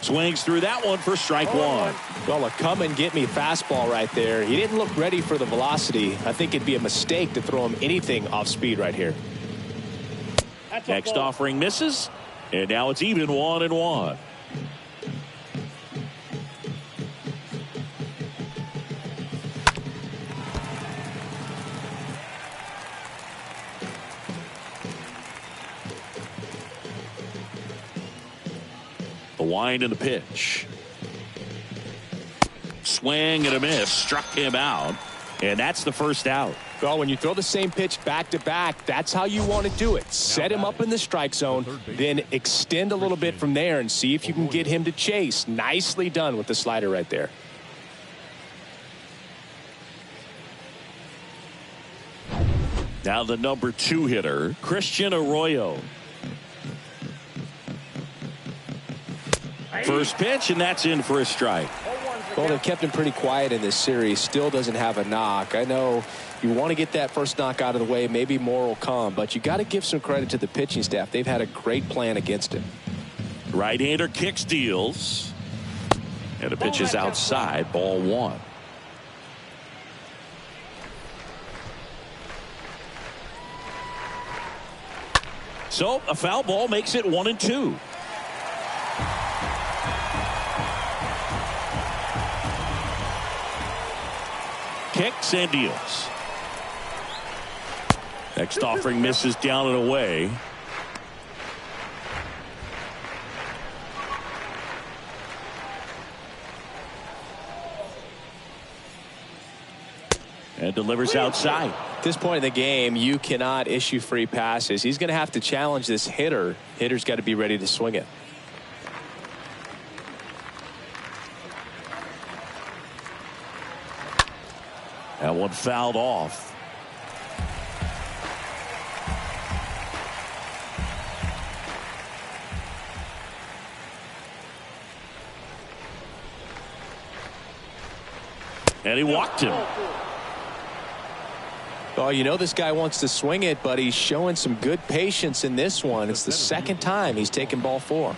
Swings through that one for strike 1. Well, a come and get me fastball right there. He didn't look ready for the velocity. I think it'd be a mistake to throw him anything off speed right here. Next offering misses, and now it's even 1-1. The wind and the pitch. Swing and a miss, struck him out, and that's the first out. Well, when you throw the same pitch back to back, that's how you want to do it. Set him up in the strike zone, then extend a little bit from there and see if you can get him to chase. Nicely done with the slider right there. Now the number 2 hitter, Christian Arroyo. First pitch, and that's in for a strike. Well, they've kept him pretty quiet in this series. Still doesn't have a knock. I know you want to get that first knock out of the way. Maybe more will come, but you got to give some credit to the pitching staff. They've had a great plan against him. Right-hander kicks, deals, and the pitch is outside. Ball 1. So a foul ball makes it 1-2. Kicks and deals. Next offering misses down and away. And delivers outside. At this point in the game, you cannot issue free passes. He's going to have to challenge this hitter. Hitter's got to be ready to swing it. That one fouled off. And he walked him. Well, you know this guy wants to swing it, but he's showing some good patience in this one. It's the second time he's taken ball 4.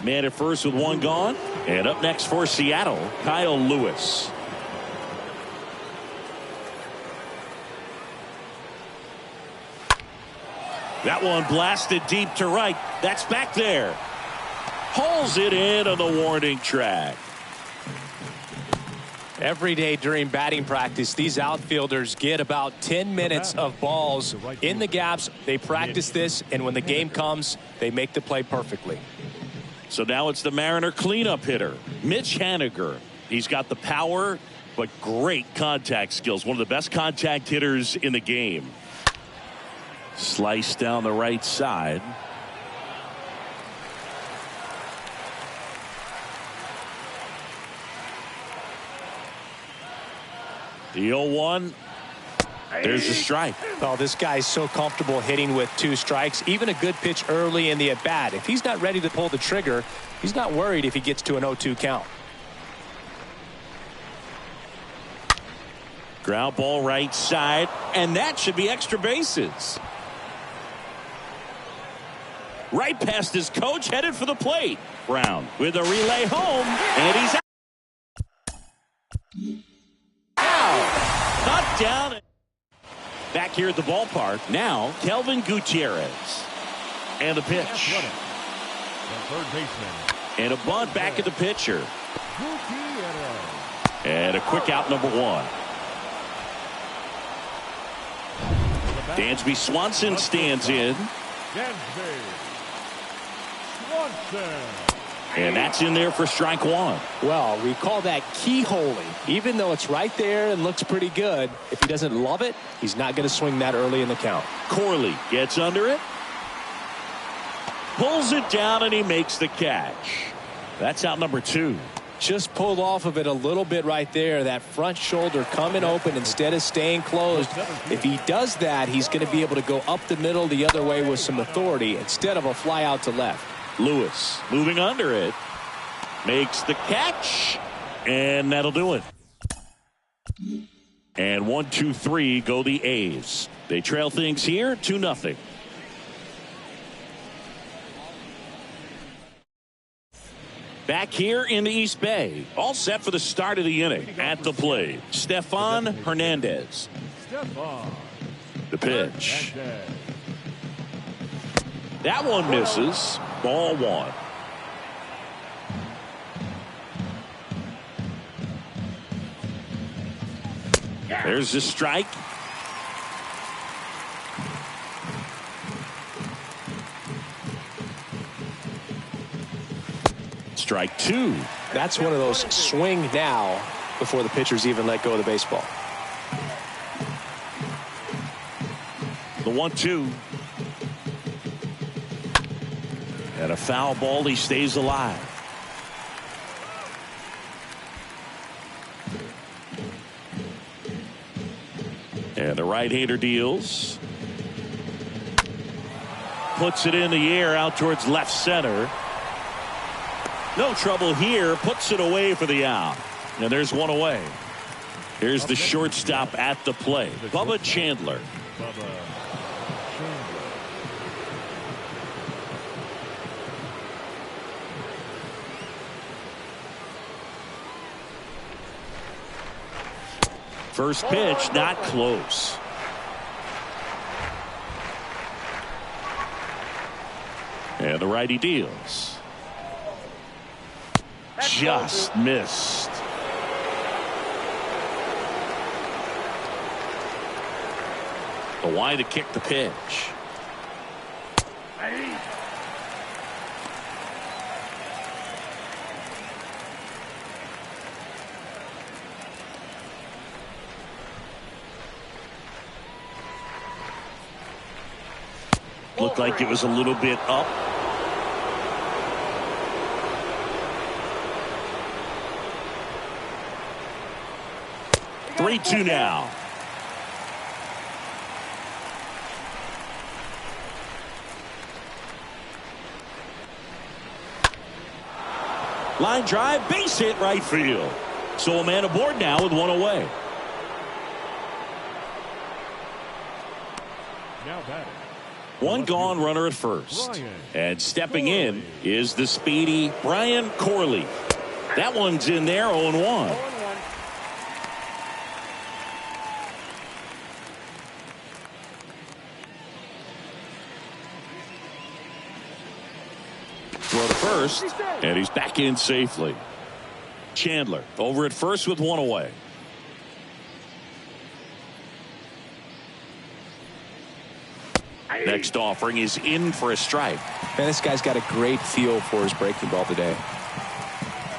Man at first with 1 gone. And up next for Seattle, Kyle Lewis. That one blasted deep to right. That's back there. Hauls it in on the warning track. Every day during batting practice, these outfielders get about 10 minutes of balls in the gaps. They practice this, and when the game comes, they make the play perfectly. So now it's the Mariner cleanup hitter, Mitch Haniger. He's got the power, but great contact skills. One of the best contact hitters in the game. Slice down the right side. The 0-1. There's a strike. Oh, this guy's so comfortable hitting with 2 strikes. Even a good pitch early in the at-bat. If he's not ready to pull the trigger, he's not worried if he gets to an 0-2 count. Ground ball right side, and that should be extra bases. Right past his coach, headed for the plate. Brown with a relay home, and he's out. down. Back here at the ballpark. Now, Kelvin Gutierrez. And the pitch. Athletic. The third baseman. And a bunt back at the pitcher. Gutierrez. And a quick out, number one. Dansby Swanson stands in. Dansby Swanson. And that's in there for strike one. Well, we call that keyholing. Even though it's right there and looks pretty good, if he doesn't love it, he's not going to swing that early in the count. Corley gets under it. Pulls it down and he makes the catch. That's out number two. Just pulled off of it a little bit right there. That front shoulder coming open instead of staying closed. If he does that, he's going to be able to go up the middle the other way with some authority instead of a fly out to left. Lewis moving under it. Makes the catch. And that'll do it. And 1-2-3 go the A's. They trail things here 2-0. Back here in the East Bay, all set for the start of the inning. At the plate, Stefan Hernandez. Stefan The pitch. Hernandez. That one misses. Ball one. There's the strike. Strike two. That's one of those swing now before the pitchers even let go of the baseball. The 1-2. And a foul ball. He stays alive. And the right-hander deals. Puts it in the air out towards left center. No trouble here. Puts it away for the out. And there's one away. Here's the shortstop at the plate. Bubba Chandler. Bubba Chandler. First pitch, not close. And the righty deals. Just missed. The wide to kick the pitch. Looked like it was a little bit up. Three-two now. Line drive, base hit right field. So a man aboard now with one away. Now batting. One gone, runner at first. And stepping in is the speedy Brian Corley. That one's in there, 0-1. Throw to first, and he's back in safely. Chandler over at first with one away. Next offering is in for a strike. Man, this guy's got a great feel for his breaking ball today.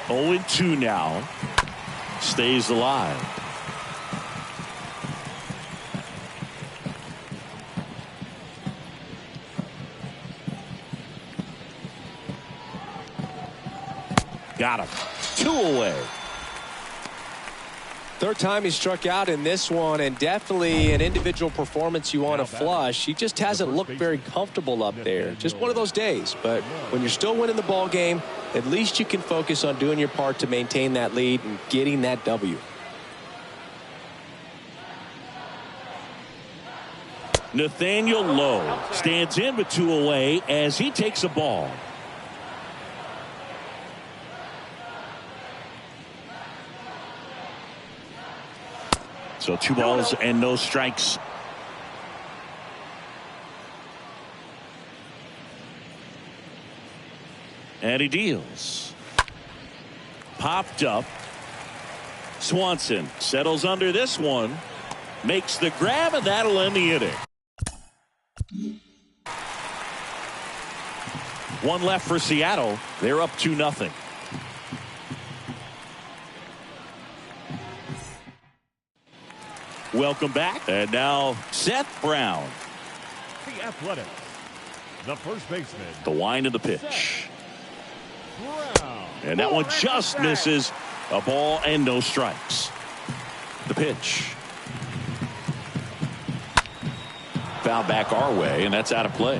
0-2 now. Stays alive. Got him. Two away. Third time he struck out in this one, and definitely an individual performance you want to flush. He just hasn't looked very comfortable up there. Just one of those days. But when you're still winning the ball game, at least you can focus on doing your part to maintain that lead and getting that W. Nathaniel Lowe stands in with two away as he takes a ball. So 2 balls and no strikes. And he deals. Popped up. Swanson settles under this one. Makes the grab, and that'll end the inning. 1 left for Seattle. They're up 2-0. Welcome back. And now Seth Brown. The Athletics. The first baseman. The wind of the pitch. Brown. And that one just misses. A ball and no strikes. The pitch. Foul back our way, and that's out of play.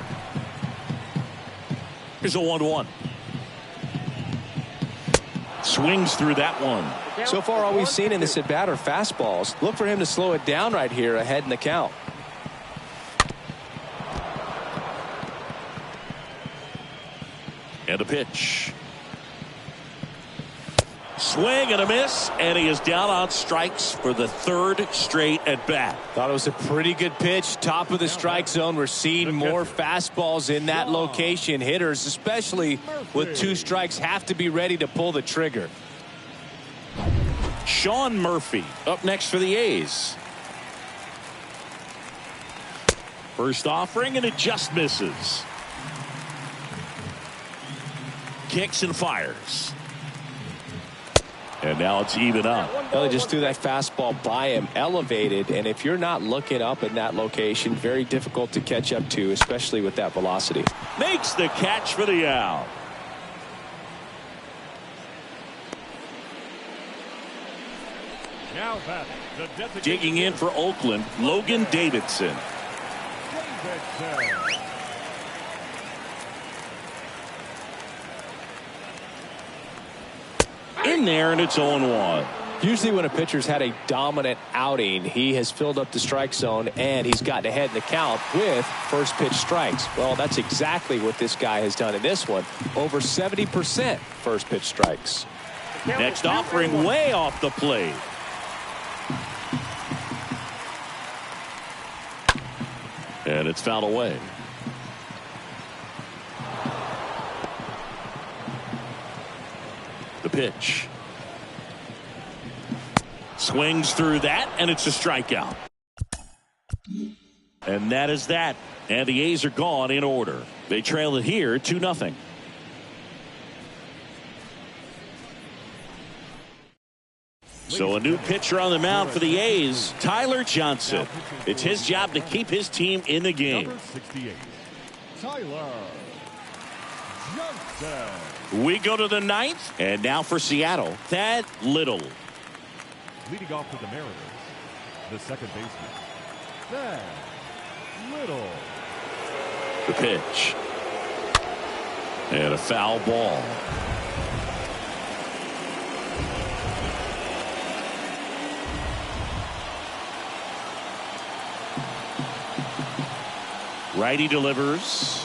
Here's a 1-1. Swings through that one. So far, all we've seen in this at-bat are fastballs. Look for him to slow it down right here ahead in the count. And a pitch. Swing and a miss, and he is down on strikes for the 3rd straight at bat. Thought it was a pretty good pitch. Top of the strike zone. We're seeing more fastballs in that location. Hitters, especially with 2 strikes, have to be ready to pull the trigger. Sean Murphy up next for the A's. First offering, and it just misses. Kicks and fires. And now it's even up. Well, they just threw that fastball by him, elevated, and if you're not looking up in that location, very difficult to catch up to, especially with that velocity. Makes the catch for the out. Now that the designated Digging in for Oakland, Logan Davidson. Davidson. In there, and it's 0-1. Usually when a pitcher's had a dominant outing, he has filled up the strike zone and he's gotten ahead in the count with first pitch strikes. Well, that's exactly what this guy has done in this one. Over 70% first pitch strikes. Next offering way off the plate. And it's fouled away. The pitch. Swings through that, and it's a strikeout. And that is that. And the A's are gone in order. They trail it here 2-0. So a new pitcher on the mound for the A's, Tyler Johnson. It's his job to keep his team in the game. Number 68, Tyler Johnson. We go to the 9th, and now for Seattle, Thad Little. Leading off for the Mariners, the second baseman, Thad Little. The pitch. And a foul ball. Righty delivers.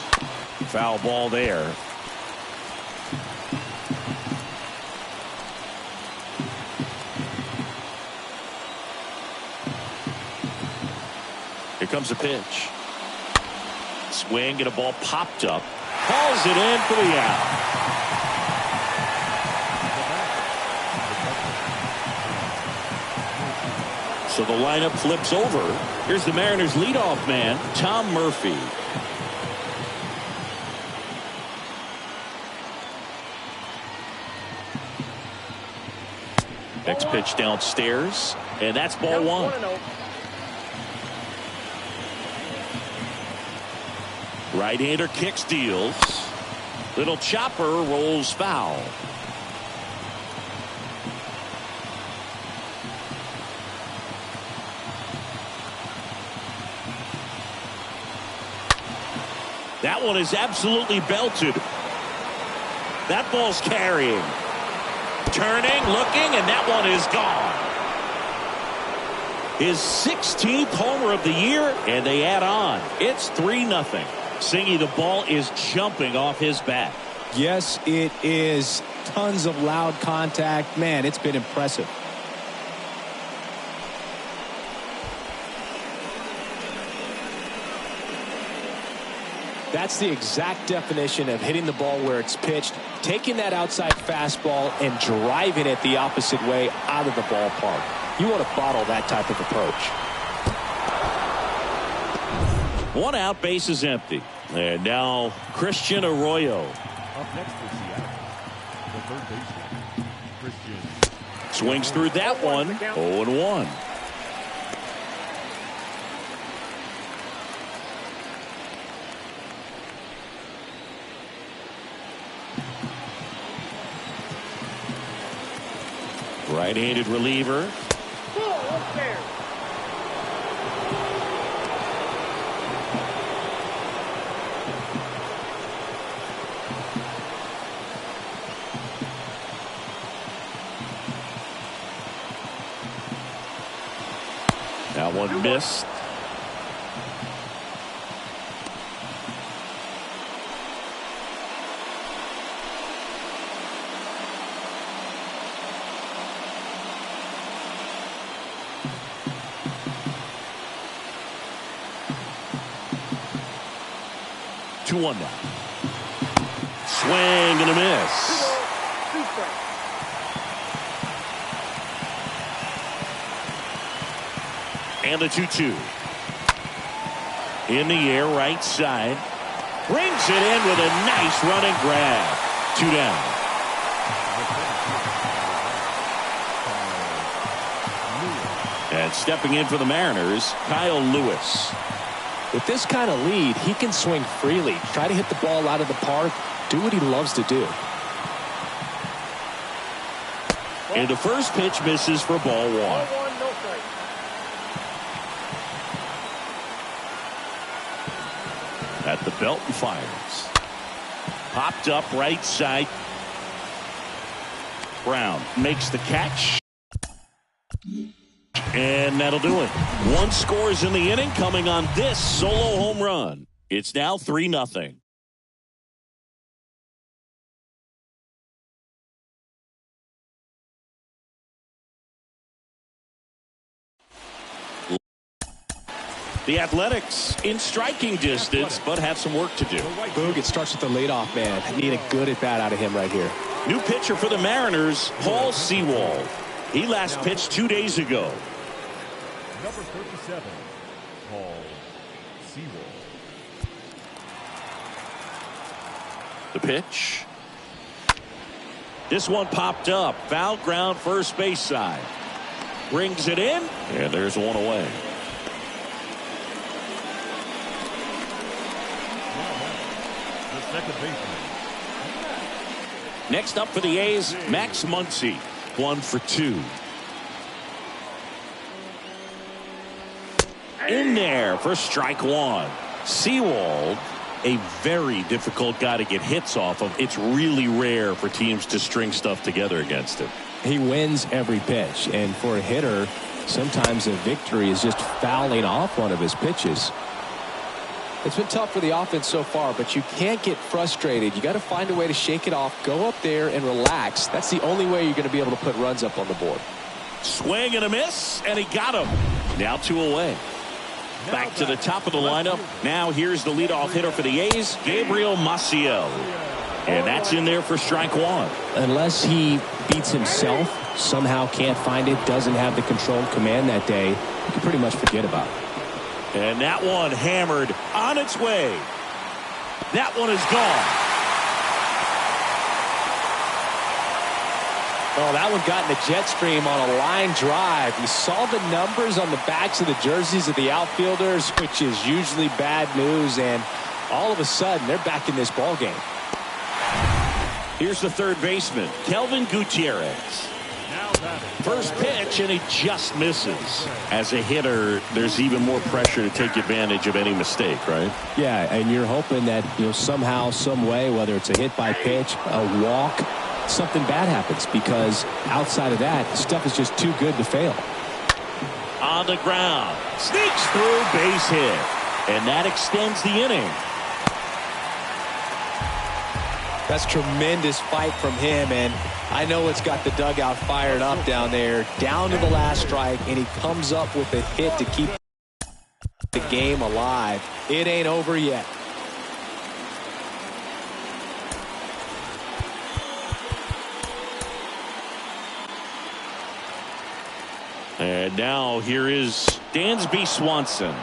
Foul ball there. Here comes a pitch. Swing and a ball popped up. Hauls it in for the out. So the lineup flips over. Here's the Mariners leadoff man, Tom Murphy. Next pitch downstairs, and that's ball 1. Right-hander kicks, deals. Little chopper rolls foul. That one is absolutely belted. That ball's carrying. Turning, looking, and that one is gone. His 16th homer of the year, and they add on. It's 3-0. Singy, the ball is jumping off his bat. Yes, it is. Tons of loud contact. Man, it's been impressive. That's the exact definition of hitting the ball where it's pitched, taking that outside fastball and driving it the opposite way out of the ballpark. You want to bottle that type of approach. One out, base is empty. And now Christian Arroyo. Up next for Seattle, the third baseman, Christian. Swings through that one. 0-1. Right-handed reliever. That one missed. Two one now. Swing and a miss. And the 2-2. In the air, right side. Brings it in with a nice running grab. 2 down. And stepping in for the Mariners, Kyle Lewis. With this kind of lead, he can swing freely, try to hit the ball out of the park, do what he loves to do. And the first pitch misses for ball one. At the belt and fires. Popped up right side. Brown makes the catch. And that'll do it. One scores in the inning coming on this solo home run. It's now 3-0. The Athletics in striking distance, but have some work to do. Boog, it starts with the leadoff man. Need a good at-bat out of him right here. New pitcher for the Mariners, Paul Sewald. He last pitched 2 days ago. Number 37, Paul Sewald. The pitch. This one popped up. Foul ground, first base side. Brings it in, and there's one away. Second baseman. Next up for the A's, Max Muncy. 1 for 2. In there for strike one. Sewald, a very difficult guy to get hits off of. It's really rare for teams to string stuff together against him. He wins every pitch, and for a hitter, sometimes a victory is just fouling off one of his pitches. It's been tough for the offense so far, but you can't get frustrated. You got to find a way to shake it off, go up there and relax. That's the only way you're going to be able to put runs up on the board. Swing and a miss, and he got him. Now 2 away. Back to the top of the lineup. Now here's the leadoff hitter for the A's, Gabriel Maciel. And that's in there for strike one. Unless he beats himself, somehow can't find it, doesn't have the control and command that day, you can pretty much forget about it. And that one hammered on its way. That one is gone. Oh, that one got in the jet stream on a line drive. We saw the numbers on the backs of the jerseys of the outfielders, which is usually bad news, and all of a sudden they're back in this ball game. Here's the third baseman, Kelvin Gutierrez. First pitch, and he just misses. As a hitter, there's even more pressure to take advantage of any mistake, right? Yeah, and you're hoping that, somehow, some way, whether it's a hit by pitch, a walk, something bad happens, because outside of that, stuff is just too good to fail. On the ground, sneaks through, base hit, and that extends the inning. That's tremendous fight from him, and I know it's got the dugout fired up down there, down to the last strike, and he comes up with a hit to keep the game alive. It ain't over yet. And now here is Dansby Swanson.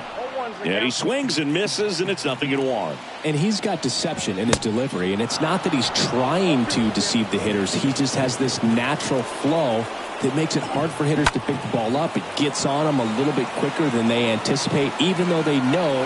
And he swings and misses, and it's 0-1. And he's got deception in his delivery, and it's not that he's trying to deceive the hitters. He just has this natural flow that makes it hard for hitters to pick the ball up. It gets on them a little bit quicker than they anticipate, even though they know.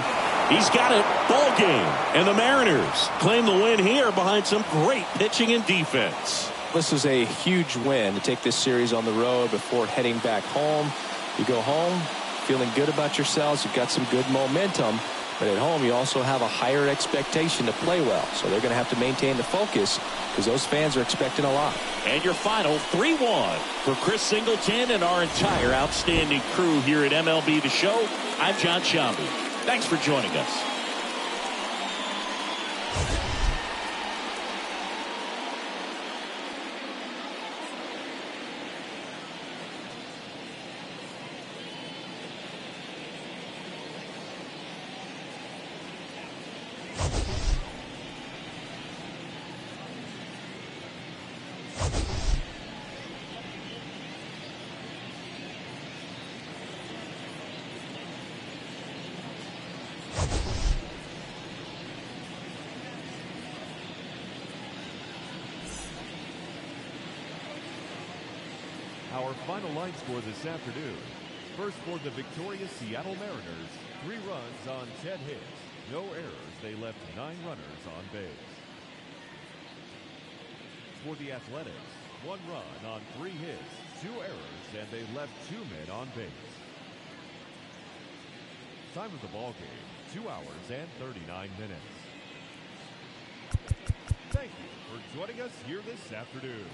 He's got it. Ball game. And the Mariners claim the win here behind some great pitching and defense. This is a huge win to take this series on the road before heading back home. You go home feeling good about yourselves. You've got some good momentum. But at home, you also have a higher expectation to play well. So they're going to have to maintain the focus because those fans are expecting a lot. And your final 3-1 for Chris Singleton and our entire outstanding crew here at MLB The Show. I'm John Sciambi. Thanks for joining us. Our final line score this afternoon. First for the victorious Seattle Mariners, 3 runs on 10 hits. No errors. They left 9 runners on base. For the Athletics, 1 run on 3 hits, 2 errors, and they left 2 men on base. Time of the ball game, 2 hours and 39 minutes. Thank you for joining us here this afternoon.